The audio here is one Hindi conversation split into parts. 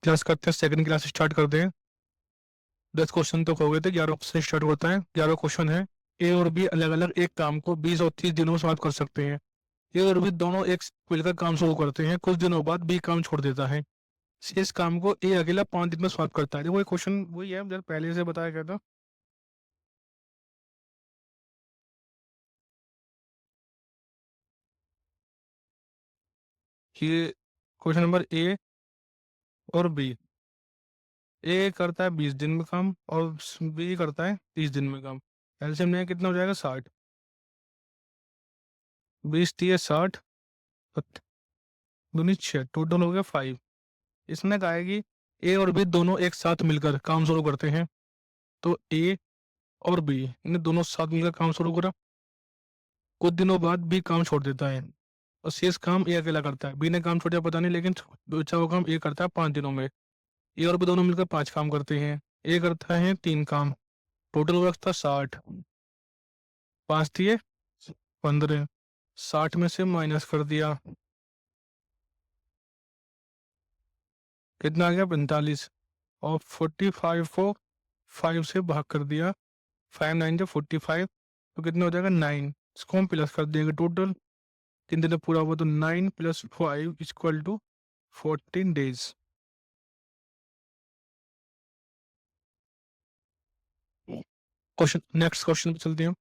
क्लास करते हैं, सेकंड क्लास स्टार्ट करते हैं। 10 क्वेश्चन तो हो गए थे, 11 से स्टार्ट होता है। 11 क्वेश्चन है। ए और बी अलग अलग एक काम को 20 और 30 दिनों में समाप्त कर सकते हैं। ए और बी दोनों एक साथ मिलकर काम शुरू करते हैं, कुछ दिनों बाद बी काम छोड़ देता है। इस काम को ए अकेला 5 दिन में समाप्त करता है। देखो ये क्वेश्चन वही है जब पहले से बताया गया था। कि क्वेश्चन नंबर ए और बी, ए करता है 20 दिन में काम और बी करता है 30 दिन में काम। एलसीएम में कितना हो जाएगा 60, 20 30 60, दूनी 6, टोटल हो गया 5। इसने कहा है कि ए और बी दोनों एक साथ मिलकर काम शुरू करते हैं। तो ए और बी इन दोनों साथ मिलकर काम शुरू करा, कुछ दिनों बाद बी काम छोड़ देता है और शेष काम ए अकेला करता है। बी ने काम छोड़ा पता नहीं, लेकिन बचा हुआ काम ए करता है 5 दिनों में। ए और बी दोनों मिलकर 5 काम करते हैं, ए करता है 3 काम। टोटल वर्क था 60, 5 दिए 15, 60 में से माइनस कर दिया, कितना आ गया 45। और 45 को 5 से भाग कर दिया, 5 9 45, तो कितना हो जाएगा 9। इसको हम प्लस कर देंगे, टोटल 3 दिन में पूरा हुआ तो 9 + 5 = 14 डेज। क्वेश्चन, नेक्स्ट क्वेश्चन पे चलते हैं।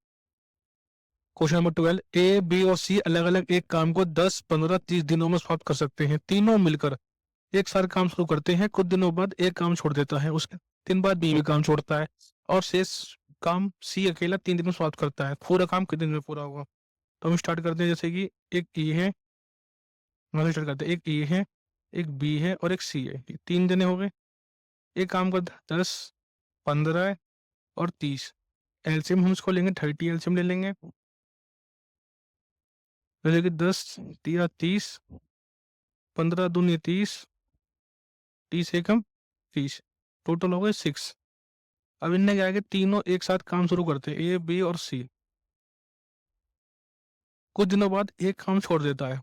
क्वेश्चन नंबर 12, ए बी और सी अलग अलग एक काम को 10 15 30 दिनों में समाप्त कर सकते हैं। तीनों मिलकर एक साथ काम शुरू करते हैं, कुछ दिनों बाद एक काम छोड़ देता है, उसके 3 बाद बी भी काम छोड़ता है और शेष काम सी अकेला 3 दिन में समाप्त करता है। पूरा काम कितने दिन में पूरा होगा? तो हम स्टार्ट करते हैं, जैसे कि एक ए है, मतलब स्टार्ट करते हैं, एक ए है, एक बी है और एक सी है। ये 3 जने हो गए। एक काम करता है 10 15 और 30। एलसीएम हम इसको लेंगे 30, एलसीएम ले लेंगे। जैसे कि 10 या 30, 15 दूनी 30, 30 एकम 30, टोटल हो गए 6। अब इनने क्या है कि तीनों एक साथ काम शुरू करते हैं, ए बी और सी। कुछ दिनों बाद एक काम छोड़ देता है,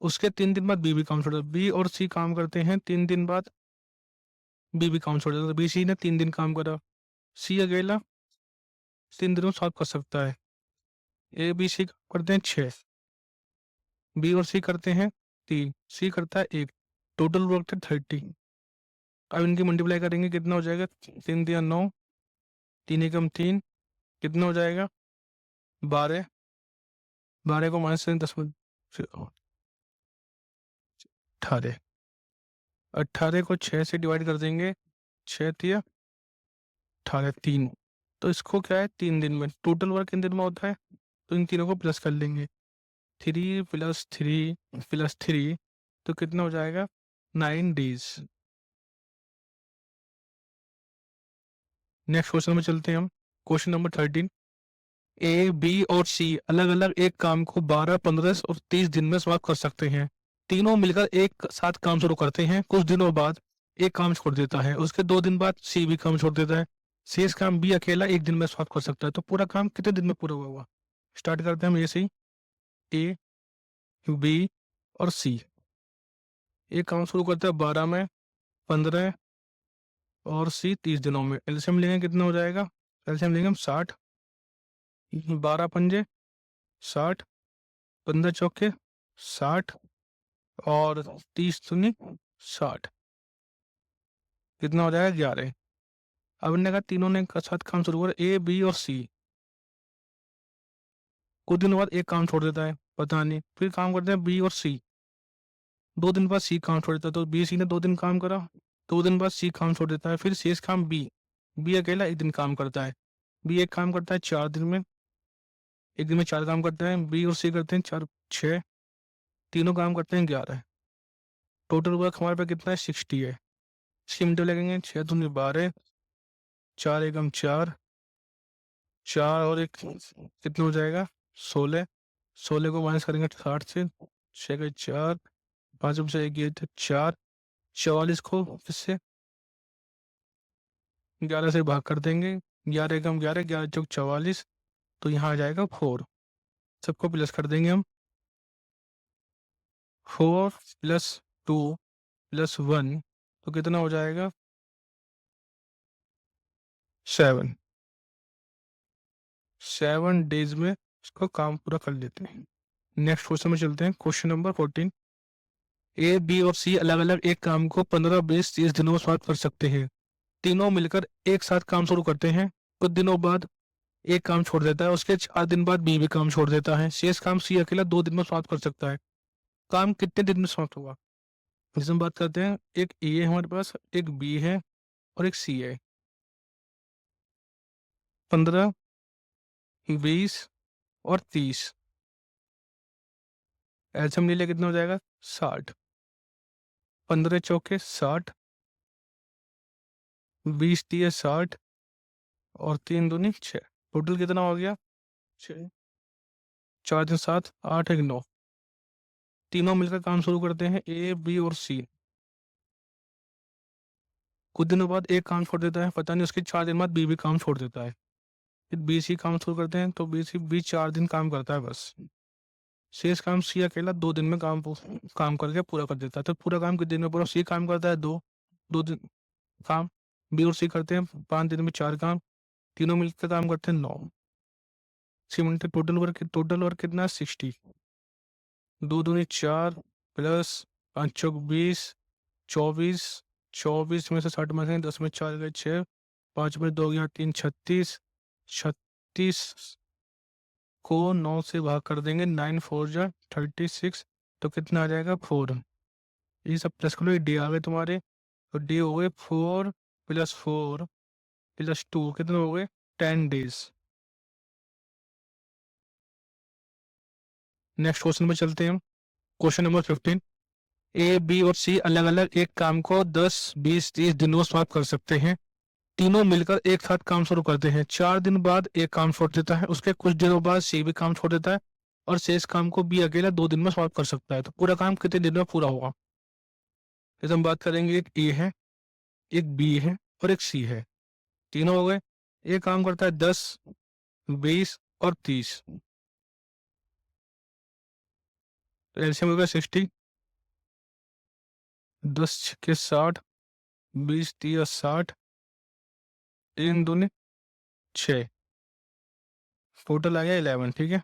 उसके 3 दिन बाद बी भी काम छोड़ देता है। बी और सी काम करते हैं, 3 दिन बाद बी भी काम छोड़ देता है। बी सी ने 3 दिन काम करा, सी अकेला 3 दिनों में सॉल्व कर सकता है। ए बी सी करते हैं 6, बी और सी करते हैं 3, सी करता है 1, टोटल वर्क है 30। अब इनकी मल्टीप्लाई करेंगे, कितना हो जाएगा 3 दिया 9, 3 एकम 3, कितना हो जाएगा 12। 12 को माइनस 10 में 18, 18 को 6 से डिवाइड कर देंगे, 6 दिया 18 3। तो इसको क्या है 3 दिन में, टोटल वर्क कितने दिन में होता है? तो इन तीनों को प्लस कर लेंगे, 3 + 3 + 3, तो कितना हो जाएगा 9 डेज। नेक्स्ट क्वेश्चन में चलते हैं हम। क्वेश्चन नंबर 13, ए बी और सी अलग अलग एक काम को 12 15 और 30 दिन में समाप्त कर सकते हैं। तीनों मिलकर एक साथ काम शुरू करते हैं, कुछ दिनों बाद एक काम छोड़ देता है, उसके 2 दिन बाद सी भी काम छोड़ देता है। शेष काम बी अकेला 1 दिन में समाप्त कर सकता है। तो पूरा काम कितने दिन में पूरा हुआ हुआ? स्टार्ट करते हैं हम ए से, ए बी और सी। एक काम शुरू करता है 12 में, 15 और सी 30 दिनों में। एलसीएम लेंगे, कितना हो जाएगा? एलसीएम लेंगे हम 60, 12 पंजे 60, 15 चौके 60 और 30 दूनी 60, कितना हो जाएगा 11। अब इनने कहा तीनों ने एक साथ काम शुरू करा, ए बी और सी। कुछ दिनों बाद एक काम छोड़ देता है, पता नहीं, फिर काम करते हैं बी और सी। 2 दिन बाद सी काम छोड़ देता है, तो बी सी ने 2 दिन काम करा, 2 दिन बाद सी काम छोड़ देता है, फिर शेष काम बी, बी अकेला 1 दिन काम करता है। बी एक काम करता है 4 दिन में, 1 दिन में 4 काम करता है। बी और सी करते हैं 4 6, तीनों काम करते हैं 11। टोटल वर्क हमारे पास कितना है 60 है। इसकी मिनट लगेंगे, 6 दूनी 12, 4 एकम 4, 4 और एक कितना हो जाएगा 16। 16 को माइनस करेंगे 60 से, 6 के 4, 5 से 1 ये 4, 44 को इससे 11 से भाग कर देंगे, 11 एकम 11, 11 चौक 44, तो यहाँ आ जाएगा 4। सबको प्लस कर देंगे हम, 4 + 2 + 1 तो कितना हो जाएगा 7 7 डेज में इसको काम पूरा कर लेते हैं। नेक्स्ट क्वेश्चन में चलते हैं। Question number 14। ए बी और सी अलग अलग एक काम को 15 20 30 दिनों में समाप्त कर सकते हैं। तीनों मिलकर एक साथ काम शुरू करते हैं। कुछ दिनों बाद एक काम छोड़ देता है, उसके 4 दिन बाद बी भी काम छोड़ देता है। शेष काम सी अकेला 2 दिन में समाप्त कर सकता है। काम कितने दिन में समाप्त होगा? जैसे हम बात करते हैं, एक ए है हमारे पास, एक बी है और एक सी है। 15 20 और 30 एल्सियम ले लिया, कितना हो जाएगा 60। 15 चौके 60, 20 3 60 और 3 दूनी 6। टोटल कितना हो गया 6। 4 3 7 8 1 9। तीनों मिलकर काम शुरू करते हैं, ए बी और सी। कुछ दिनों बाद एक काम छोड़ देता है, पता नहीं उसके 4 दिन बाद बी भी काम छोड़ देता है। फिर बी सी काम शुरू करते हैं, तो बी 4 दिन काम करता है बस। शेष काम सी अकेला 2 दिन में काम करके पूरा कर देता है। तो पूरा काम कितने दिन में पूरा? सी काम करता है 2 2 दिन काम, बी और सी करते हैं 5 दिन में 4 काम, तीनों मिलकर काम करते हैं 9। 6 मिनट। टोटल वर्क कितना 60। 2 दूनी 4 प्लस 5 चौक 20, 24। 24 में से 60 में से 10 में 4 गए 6, 5 में 2 गया 3, 36। 36 को 9 से भाग कर देंगे, 9 4 जा 36। तो कितना आ जाएगा 4। ये सब प्लस करो, डी आ गए तुम्हारे। तो डी हो गए 4 + 4 + 2, कितने हो गए 10 डेज। नेक्स्ट क्वेश्चन में चलते हैं। Question number 15। ए बी और सी अलग अलग एक काम को 10 20 30 दिनों में समाप्त कर सकते हैं। तीनों मिलकर एक साथ काम शुरू करते हैं। 4 दिन बाद एक काम छोड़ देता है, उसके कुछ दिनों बाद सी भी काम छोड़ देता है और शेष काम को बी अकेला 2 दिन में समाप्त कर सकता है। तो पूरा काम कितने दिन में पूरा होगा? जैसे हम बात करेंगे, एक ए है, एक बी है और एक सी है। तीनों हो गए। एक काम करता है 10 20 और 30। तो एलसीएम हो गया 60। 10 6 60, 20 30 60, 3 दूनी 6। टोटल आ गया 11। ठीक है।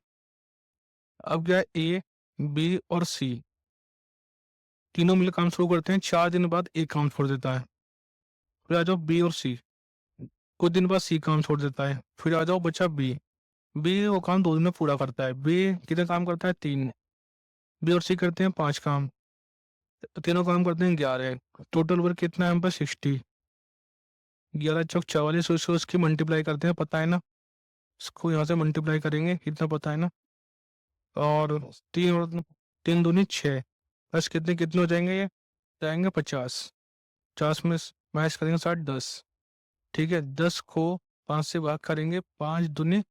अब क्या है, ए बी और सी तीनों मिलकर काम शुरू करते हैं। 4 दिन बाद एक काम छोड़ देता है। फिर आ जाओ बी और सी, कुछ दिन बाद सी काम छोड़ देता है। फिर आ जाओ बच्चा बी। बी वो काम 2 दिन में पूरा करता है। बी कितने काम करता है 3। बी और सी करते हैं 5 काम, तो तीनों काम करते हैं 11। टोटल वर्क कितना है हम पास 60। 11 चौक 44, उसकी मल्टीप्लाई करते हैं, पता है ना। इसको यहाँ से मल्टीप्लाई करेंगे, कितना पता है ना। और 3 दूनी 6, बस कितने कितने हो जाएंगे, ये जाएंगे 50। 50 में मैच करेंगे 60 10। ठीक है। 10 को 5 से भाग करेंगे, 5 दूनी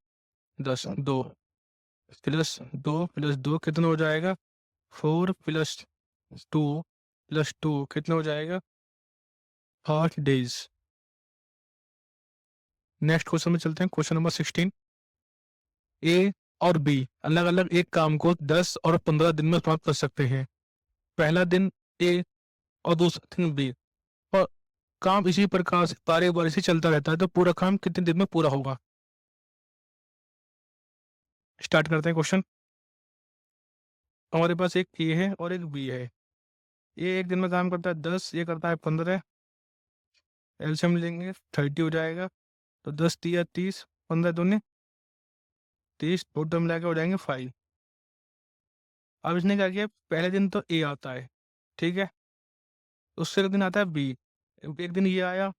10, 2 +2 + 2 कितना हो जाएगा 4 + 2 + 2 कितना हो जाएगा 8 डेज। नेक्स्ट क्वेश्चन में चलते हैं। Question number 16। ए और बी अलग अलग एक काम को 10 और 15 दिन में समाप्त कर सकते हैं। पहला दिन ए और दूसरा दिन बी, और काम इसी प्रकार से बारी बारी से चलता रहता है। तो पूरा काम कितने दिन में पूरा होगा? स्टार्ट करते हैं क्वेश्चन। हमारे पास एक ए है और एक बी है। ये एक दिन में काम करता है 10, ये करता है 15। एल्शियम लेंगे 30 हो जाएगा। तो 10 × 3 = 30, 15 दूनी 30, टोटल मिला के हो जाएंगे 5। अब इसने क्या किया, पहले दिन तो ए आता है, ठीक है। उससे अगले दिन आता है बी। एक दिन ये आया,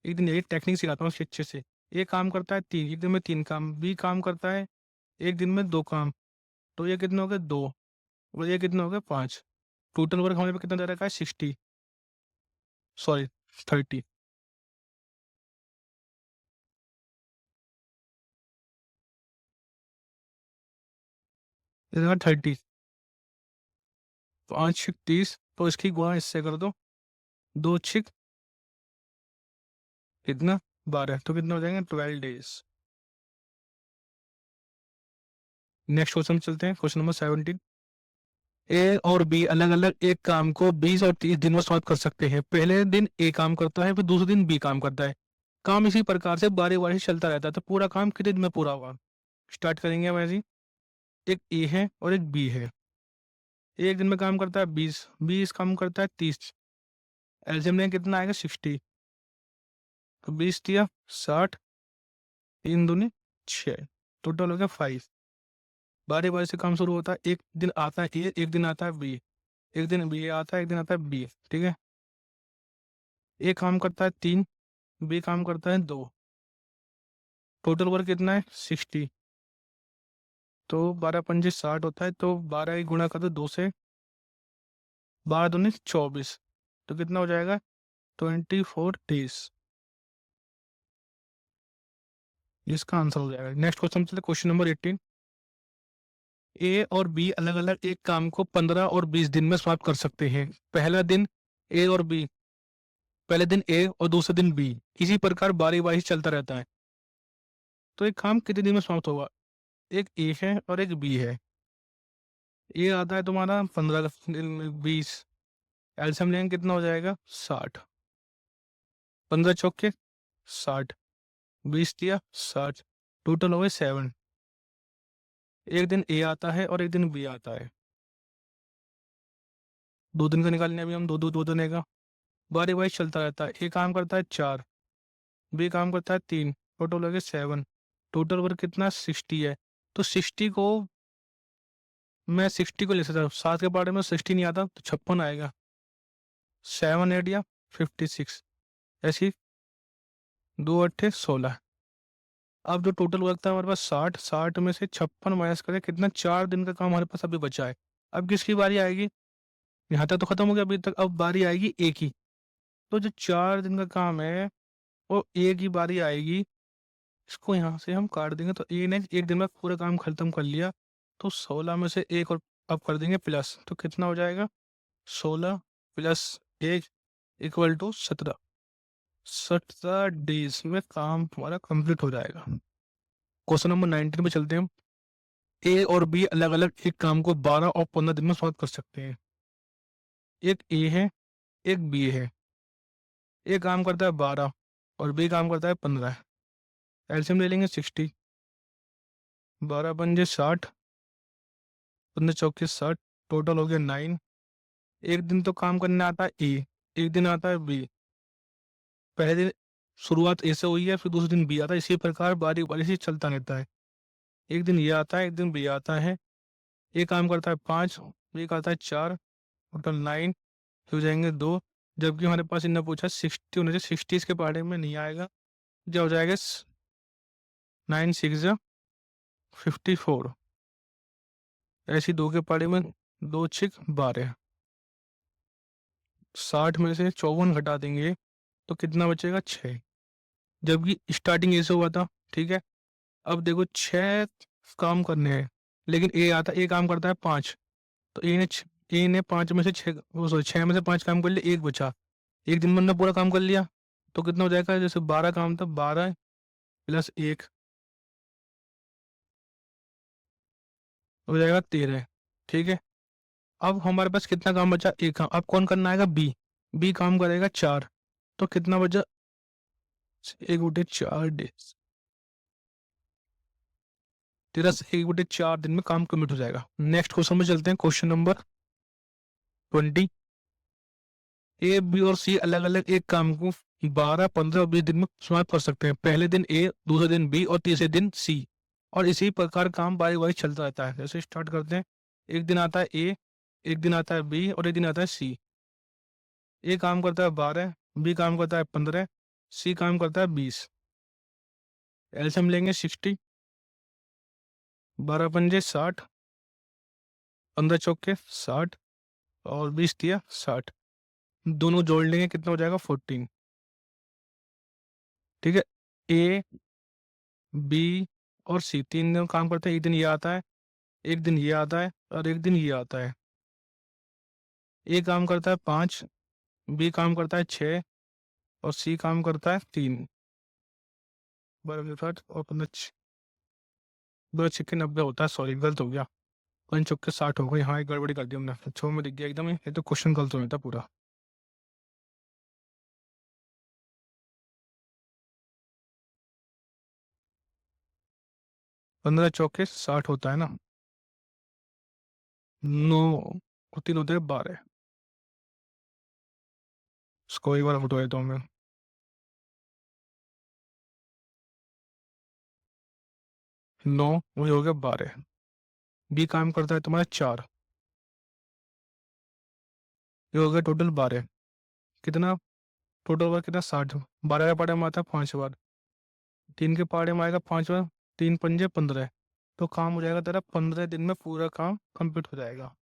एक दिन ये टेक्निक सिखाता हूँ अच्छे से। ये काम करता है 3, एक दिन में 3 काम। बी काम करता है एक दिन में 2 काम। तो ये कितने हो गए 2, और ये कितने हो गए 5। टोटल वर्क हमारे पे कितना दे रखा है 60, सॉरी 30। इधर 30, 5 × 6 = 30, तो इसकी गुणा इससे कर दो। 2 × 6 कितना 12, तो कितना हो जाएंगे 12 डेज। नेक्स्ट क्वेश्चन चलते हैं। Question number 17। ए और बी अलग अलग एक काम को 20 और 30 दिन में समाप्त कर सकते हैं। पहले दिन ए काम करता है, फिर दूसरे दिन बी काम करता है। काम इसी प्रकार से बारी बारी से चलता रहता है। तो पूरा काम कितने दिन में पूरा होगा? स्टार्ट करेंगे हम ऐसे ही। एक ए है और एक बी है। एक दिन में काम करता है 20, 20 काम करता है 30। एलसीएम में कितना आएगा? 60। तो 20 दिया 60, 3 दूनी 6, टोटल हो गया 5। बारी बारी से काम शुरू होता है। एक दिन आता है ए, एक दिन आता है बी, एक दिन बी आता है, एक दिन आता है बी। ठीक है, ए काम करता है 3, बी काम करता है 2। टोटल वर्क कितना है? 60। तो 12 पंजे 60 होता है, तो 12 ही गुणा कर दो 2 से, 12 दूनी 24। तो कितना हो जाएगा? 24 डेज। इसका आंसर हो जाएगा। नेक्स्ट क्वेश्चन चलते, क्वेश्चन नंबर 18। ए और बी अलग अलग एक काम को 15 और 20 दिन में समाप्त कर सकते हैं। पहला दिन ए और बी, पहले दिन ए और दूसरे दिन बी, इसी प्रकार बारी बारी से चलता रहता है। तो एक काम कितने दिन में समाप्त होगा? एक ए है और एक बी है। ए आता है तुम्हारा 15 20, एल्सियम लेंगे कितना हो जाएगा? 60। 15 चौके 60, 20 दिया 60, टोटल हो गए 7। एक दिन ए आता है और एक दिन बी आता है। 2 दिन का निकालने अभी हम, दो दिन का बारी बारी चलता रहता है। ए काम करता है 4, बी काम करता है 3, टोटल हो गए 7। टोटल वर्क कितना? 60 है। तो 60 को मैं 60 को ले सकता हूँ। 7 के बारे में 60 नहीं आता तो 56 आएगा। 7 8 या 56, ऐसी 2 अट्ठे 16। अब जो टोटल वर्क था हमारे पास 60, 60 में से 56 माइनस करें कितना? 4 दिन का काम हमारे पास अभी बचा है। अब किसकी बारी आएगी? यहाँ तक तो खत्म हो गया अभी तक, अब बारी आएगी ए की। तो जो 4 दिन का काम है वो ए की बारी आएगी। इसको यहाँ से हम काट देंगे, तो ए ने एक दिन में पूरा काम खत्म कर लिया। तो 16 में से एक और अब कर देंगे प्लस, तो कितना हो जाएगा? 16 प्लस 1 इक्वल टू 17। 17 डेज में काम हमारा कंप्लीट हो जाएगा। क्वेश्चन नंबर 19 पे चलते हैं हम। ए और बी अलग अलग एक काम को 12 और 15 दिन में सॉल्व कर सकते हैं। एक ए है, एक बी है। ए काम करता है 12 और बी काम करता है 15। एलसीएम ले लेंगे 60, 12 पंजे 60, 15 चौके 60, टोटल हो गया 9। एक दिन तो काम करने आता है ए, एक दिन आता है बी। पहले दिन शुरुआत ए से हुई है, फिर दूसरे दिन बी आता है। इसी प्रकार बारी बारी से चलता रहता है। एक दिन ये आता है, एक दिन बी आता है। ए काम करता है 5, बी का आता है 4, टोटल 9 हो जाएंगे 2। जबकि हमारे पास इन्होंने पूछा 60 होने से 60 इसके बारे में नहीं आएगा। जो हो जाएगा 9 6 54। ऐसी 2 के पारे में 2 छिक 12। 60 में से 54 घटा देंगे तो कितना बचेगा? 6। जबकि स्टार्टिंग ऐसे हुआ था। ठीक है, अब देखो 6 काम करने हैं, लेकिन ए काम करता है 5। तो ए ने 5 में से 6, वो सॉरी 6 में से 5 काम कर लिया, एक बचा। एक दिन में हमने पूरा काम कर लिया। तो कितना हो जाएगा? जैसे 12 काम था, 12 प्लस 1 हो जाएगा 13। ठीक है, अब हमारे पास कितना काम बचा? एक काम। अब कौन करना आएगा? बी। बी काम करेगा 4। तो कितना बचा? 1/4 डेज। तेरह से 1/4 दिन में काम कम्प्लीट हो जाएगा। नेक्स्ट क्वेश्चन में चलते हैं, क्वेश्चन नंबर 20। ए बी और सी अलग अलग एक काम को 12 15 और 20 दिन में समाप्त कर सकते हैं। पहले दिन ए, दूसरे दिन बी और तीसरे दिन सी, और इसी प्रकार काम बारी बारी चलता रहता है। जैसे स्टार्ट करते हैं। एक दिन आता है ए, एक दिन आता है बी और एक दिन आता है सी। ए काम करता है 12, बी काम करता है 15, सी काम करता है 20। एल्सियम लेंगे 60, 12 पंजे 60, 15 चौके 60 और 20 दिया 60। दोनों जोड़ लेंगे कितना हो जाएगा? 14। ठीक है, ए बी और सी तीन दिन काम करते हैं। एक दिन ये आता है, एक दिन ये आता है और एक दिन ये आता है। ए काम करता है 5, बी काम करता है 6 और सी काम करता है 3। 12 60 और 15 12 6 90 होता है। सॉरी, गलत हो गया। 5 चौके 60 हो गए। हाँ, एक गड़बड़ी कर दी हमने, 6 में दिख गया एकदम, ये तो क्वेश्चन गलत हो गया था पूरा। 15 चौके 60 होता है ना। 9 और 3 होते हैं 12। इसको एक बार हटवा देता हूँ मैं। 9 वही हो गया 12। बी काम करता है तुम्हारा 4, ये हो गया टोटल 12। कितना टोटल बार कितना 60। 12 के पार्ट में आता है 5 बार, 3 के पार्ट में आएगा 5 बार, 3 पंजे 15। तो काम हो जाएगा तेरा 15 दिन में, पूरा काम कंप्लीट हो जाएगा।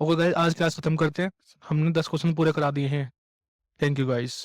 ओके गाइस, आज क्लास खत्म करते हैं। हमने 10 क्वेश्चन पूरे करा दिए हैं। Thank you guys.